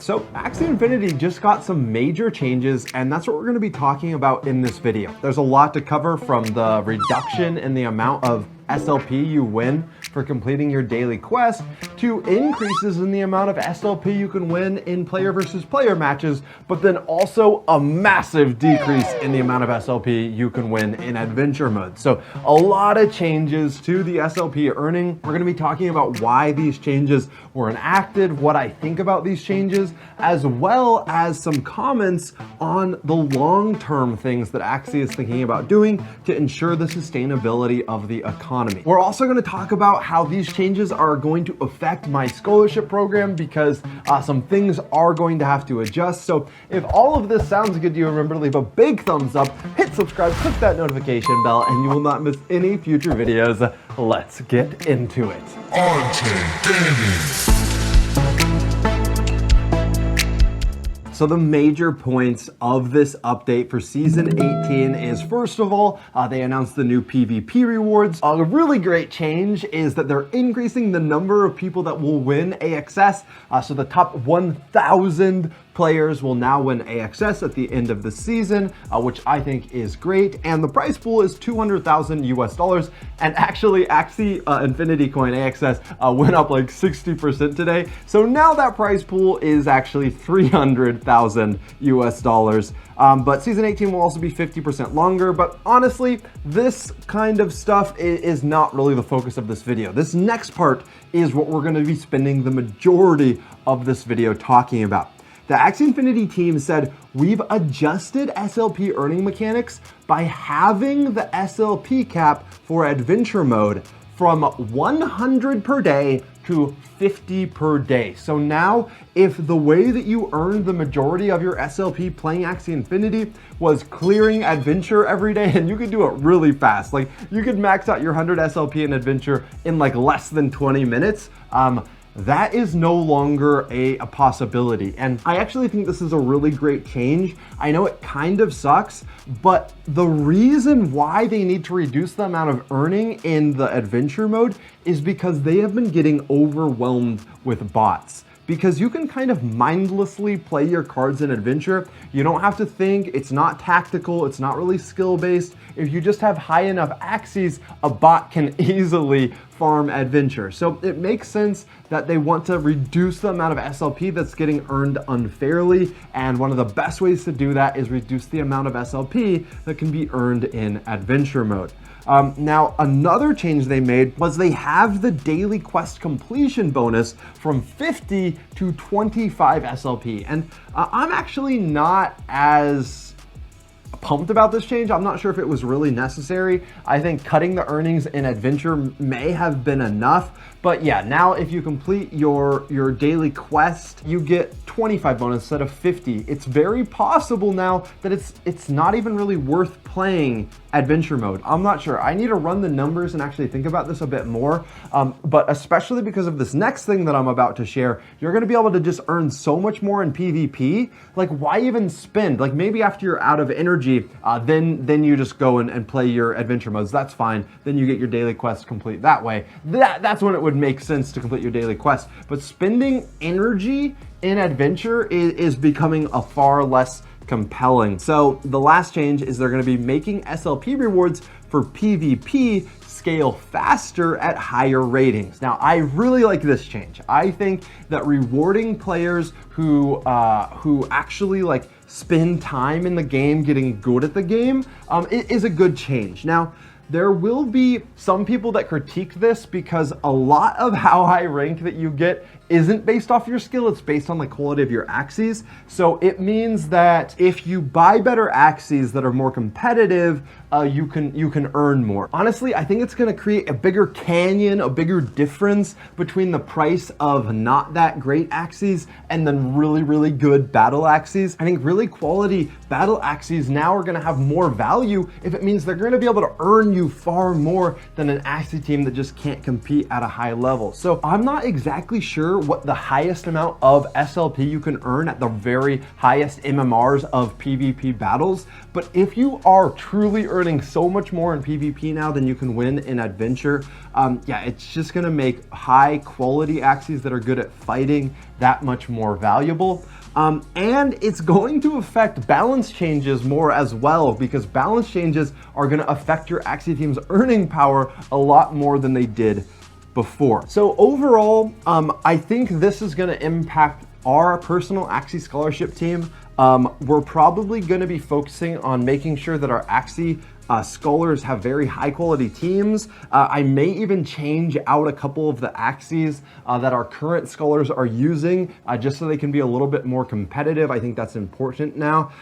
So Axie Infinity just got some major changes, and that's what we're going to be talking about in this video. There's a lot to cover, from the reduction in the amount of SLP you win for completing your daily quest to increases in the amount of SLP you can win in player versus player matches, but then also a massive decrease in the amount of SLP you can win in adventure mode. So a lot of changes to the SLP earning. We're going to be talking about why these changes were enacted, what I think about these changes, as well as some comments on the long-term things that Axie is thinking about doing to ensure the sustainability of the economy. We're also going to talk about how these changes are going to affect my scholarship program, because some things are going to have to adjust. So if all of this sounds good to you, remember to leave a big thumbs up, hit subscribe, click that notification bell, and you will not miss any future videos. Let's get into it. Arcade Gaming. So the major points of this update for Season 18 is, first of all, they announced the new PvP rewards. A really great change is that they're increasing the number of people that will win AXS. So the top 1,000 players will now win AXS at the end of the season, which I think is great. And the prize pool is $200,000 US. And actually, Axie Infinity Coin AXS went up like 60% today. So now that prize pool is actually $300,000 US. But Season 18 will also be 50% longer. But honestly, this kind of stuff is not really the focus of this video. This next part is what we're going to be spending the majority of this video talking about. The Axie Infinity team said, we've adjusted SLP earning mechanics by having the SLP cap for adventure mode from 100 per day to 50 per day. So now, if the way that you earned the majority of your SLP playing Axie Infinity was clearing adventure every day, and you could do it really fast, like you could max out your 100 SLP in adventure in like less than 20 minutes, that is no longer a possibility. And I actually think this is a really great change. I know it kind of sucks, but the reason why they need to reduce the amount of earning in the adventure mode is because they have been getting overwhelmed with bots. Because you can kind of mindlessly play your cards in adventure. You don't have to think, it's not tactical, it's not really skill-based. If you just have high enough Axies, a bot can easily farm adventure. So it makes sense that they want to reduce the amount of SLP that's getting earned unfairly. And one of the best ways to do that is reduce the amount of SLP that can be earned in adventure mode. Now, another change they made was they have the daily quest completion bonus from 50 to 25 SLP. And I'm actually not as pumped about this change. I'm not sure if it was really necessary. I think cutting the earnings in adventure may have been enough. But yeah, now if you complete your daily quest, you get 25 bonus instead of 50. It's very possible now that it's not even really worth playing adventure mode. I'm not sure. I need to run the numbers and actually think about this a bit more. But especially because of this next thing that I'm about to share, you're going to be able to just earn so much more in PvP. Like, why even spend? Like, maybe after you're out of energy, then you just go and play your adventure modes. That's fine. Then you get your daily quest complete that way. That's when it would make sense to complete your daily quest. But spending energy in adventure is becoming a far less compelling. So the last change is they're going to be making SLP rewards for PvP scale faster at higher ratings. Now, I really like this change. I think that rewarding players who actually like spend time in the game getting good at the game is a good change. Now, there will be some people that critique this because a lot of how high rank that you get isn't based off your skill, it's based on the quality of your Axies. So it means that if you buy better Axies that are more competitive, you can earn more. Honestly, I think it's gonna create a bigger canyon, a bigger difference between the price of not that great Axies and then really, really good battle Axies. I think really quality battle Axies now are gonna have more value if it means they're gonna be able to earn you far more than an Axie team that just can't compete at a high level. So I'm not exactly sure what the highest amount of SLP you can earn at the very highest MMRs of PvP battles, but if you are truly earning so much more in PvP now than you can win in Adventure, yeah, it's just gonna make high quality Axies that are good at fighting that much more valuable. And it's going to affect balance changes more as well, because balance changes are going to affect your Axie team's earning power a lot more than they did before. So overall, I think this is going to impact our personal Axie scholarship team. We're probably going to be focusing on making sure that our Axie scholars have very high quality teams. I may even change out a couple of the Axies that our current scholars are using just so they can be a little bit more competitive. I think that's important now.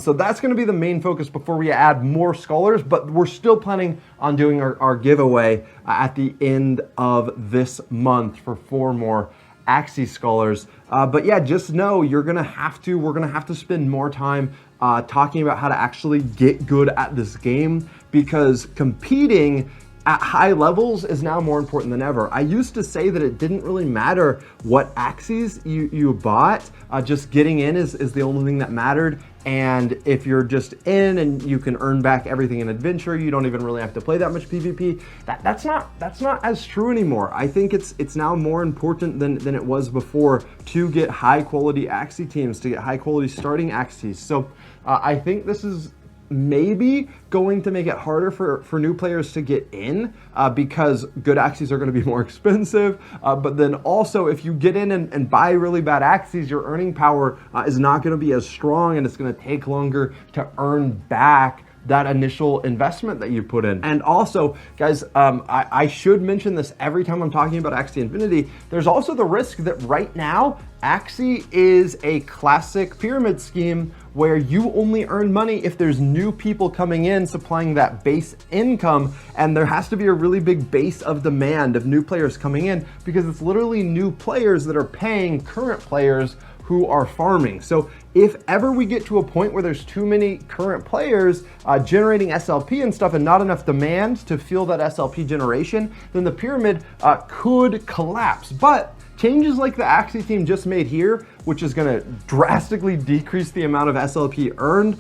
So that's going to be the main focus before we add more scholars, but we're still planning on doing our giveaway at the end of this month for 4 more Axie scholars. But yeah, just know we're gonna have to spend more time talking about how to actually get good at this game, because competing at high levels is now more important than ever. I used to say that it didn't really matter what Axies you bought, just getting in is the only thing that mattered. And if you're just in and you can earn back everything in Adventure, you don't even really have to play that much PvP. That's not as true anymore. I think it's now more important than it was before to get high quality Axie teams, to get high quality starting Axies. So I think this is maybe going to make it harder for new players to get in because good Axies are going to be more expensive. But then also, if you get in and buy really bad Axies, your earning power is not going to be as strong, and it's going to take longer to earn back that initial investment that you put in. And also, guys, I should mention this every time I'm talking about Axie Infinity. There's also the risk that right now, Axie is a classic pyramid scheme where you only earn money if there's new people coming in supplying that base income, and there has to be a really big base of demand of new players coming in, because it's literally new players that are paying current players who are farming. So if ever we get to a point where there's too many current players generating SLP and stuff and not enough demand to fuel that SLP generation, then the pyramid could collapse. But changes like the Axie team just made here, which is gonna drastically decrease the amount of SLP earned,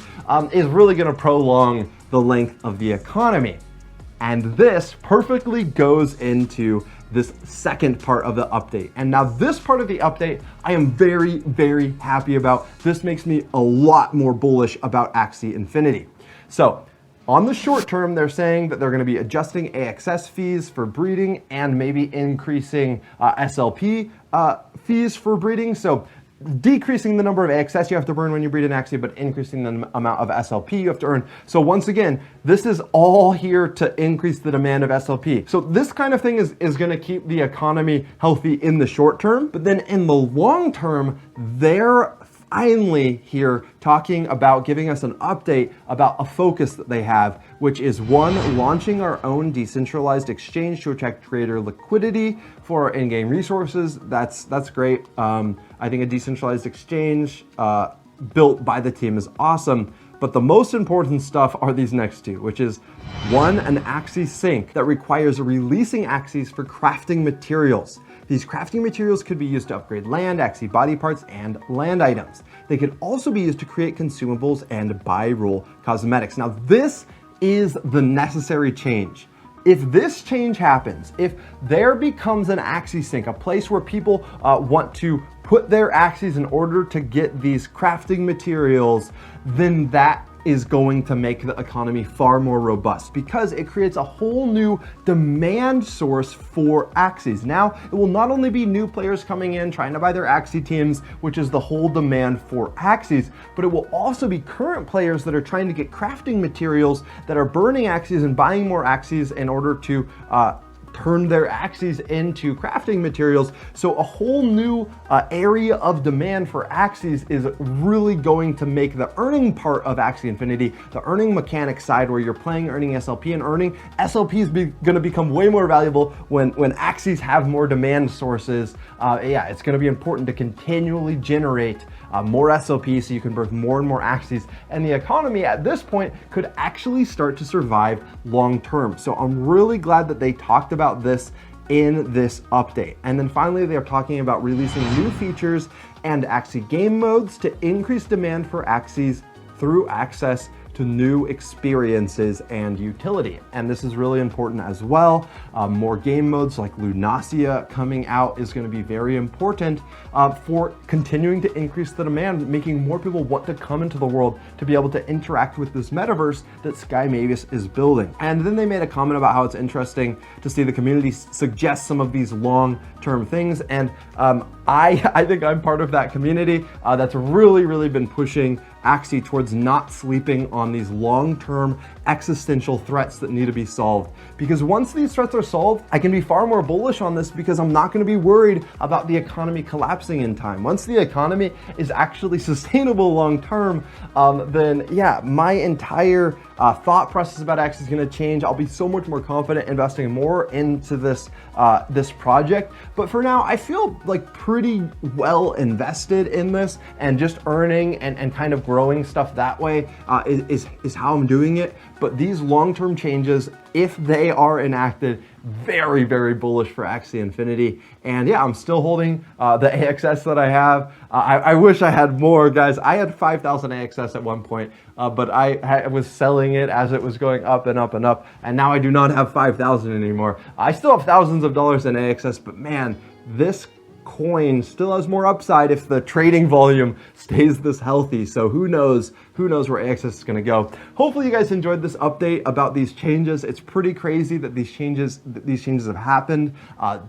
is really gonna prolong the length of the economy. And this perfectly goes into this second part of the update. And now this part of the update, I am very, very happy about. This makes me a lot more bullish about Axie Infinity. So on the short term, they're saying that they're going to be adjusting AXS fees for breeding and maybe increasing SLP fees for breeding. So decreasing the number of AXS you have to burn when you breed an Axie, but increasing the amount of SLP you have to earn. So once again, this is all here to increase the demand of SLP. So this kind of thing is going to keep the economy healthy in the short term, but then in the long term, they're finally here talking about giving us an update about a focus that they have, which is 1, launching our own decentralized exchange to attract greater liquidity for our in-game resources. That's great. I think a decentralized exchange built by the team is awesome. But the most important stuff are these next two, which is 1, an Axie sync that requires releasing Axies for crafting materials. These crafting materials could be used to upgrade land, Axie body parts, and land items. They could also be used to create consumables and buy rule cosmetics. Now this is the necessary change. If this change happens, if there becomes an Axie sync, a place where people want to put their Axies in order to get these crafting materials, then that is going to make the economy far more robust, because it creates a whole new demand source for Axies. Now, it will not only be new players coming in trying to buy their Axie teams, which is the whole demand for Axies, but it will also be current players that are trying to get crafting materials that are burning Axies and buying more Axies in order to turned their Axies into crafting materials. So a whole new area of demand for Axies is really going to make the earning part of Axie Infinity, the earning mechanic side where you're playing, earning SLP, and earning SLP is going to become way more valuable when Axies have more demand sources. Yeah, it's going to be important to continually generate more SLP so you can birth more and more Axies, and the economy at this point could actually start to survive long term. So I'm really glad that they talked about this in this update. And then finally, they're talking about releasing new features and Axie game modes to increase demand for Axies through access to new experiences and utility. And this is really important as well. More game modes like Lunacia coming out is going to be very important for continuing to increase the demand, making more people want to come into the world to be able to interact with this metaverse that Sky Mavis is building. And then they made a comment about how it's interesting to see the community suggest some of these long-term things. And I think I'm part of that community that's really been pushing Axie towards not sleeping on these long-term existential threats that need to be solved. Because once these threats are solved, I can be far more bullish on this because I'm not going to be worried about the economy collapsing in time. Once the economy is actually sustainable long-term, then yeah, my entire thought process about Axie is going to change. I'll be so much more confident investing more into this this project. But for now, I feel like pretty well invested in this, and just earning and kind of growing stuff that way is how I'm doing it. But these long-term changes, if they are enacted, very bullish for Axie Infinity. And yeah, I'm still holding the AXS that I have. I wish I had more, guys. I had 5,000 AXS at one point, but I was selling it as it was going up and up and up, and now I do not have 5,000 anymore. I still have thousands of dollars in AXS, but man, this coin still has more upside if the trading volume stays this healthy. So who knows where AXS is going to go. Hopefully you guys enjoyed this update about these changes. It's pretty crazy that these changes have happened.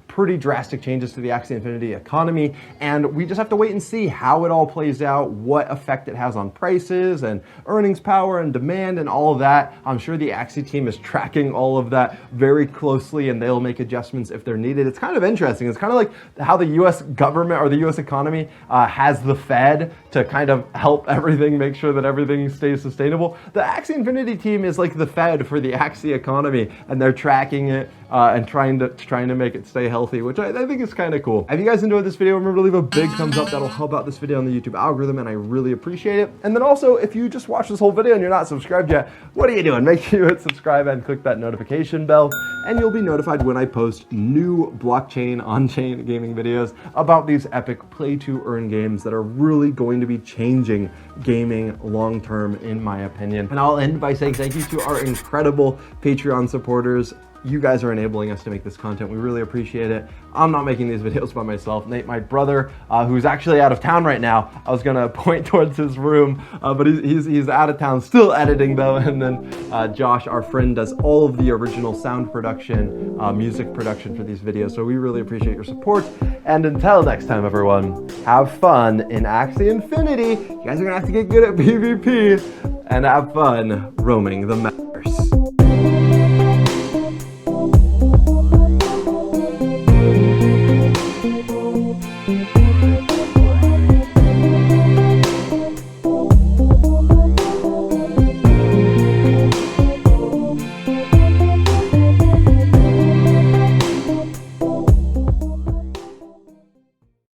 Pretty drastic changes to the Axie Infinity economy, and we just have to wait and see how it all plays out, what effect it has on prices and earnings power and demand and all of that. I'm sure the Axie team is tracking all of that very closely, and they'll make adjustments if they're needed. It's kind of interesting. It's kind of like how the US government or the US economy has the Fed to kind of help everything, make sure that everything stays sustainable. The Axie Infinity team is like the Fed for the Axie economy, and they're tracking it and trying to make it stay healthy, which I think is kind of cool. If you guys enjoyed this video, remember to leave a big thumbs up. That'll help out this video on the YouTube algorithm, and I really appreciate it. And then also, if you just watched this whole video and you're not subscribed yet, what are you doing? Make sure you hit subscribe and click that notification bell, and you'll be notified when I post new blockchain, on-chain gaming videos about these epic play-to-earn games that are really going to be changing gaming long-term, in my opinion. And I'll end by saying thank you to our incredible Patreon supporters. You guys are enabling us to make this content. We really appreciate it. I'm not making these videos by myself. Nate, my brother, who's actually out of town right now, I was gonna point towards his room, but he's out of town, still editing though. And then Josh, our friend, does all of the original sound production, music production for these videos. So we really appreciate your support. And until next time, everyone, have fun in Axie Infinity. You guys are gonna have to get good at PvP and have fun roaming the map.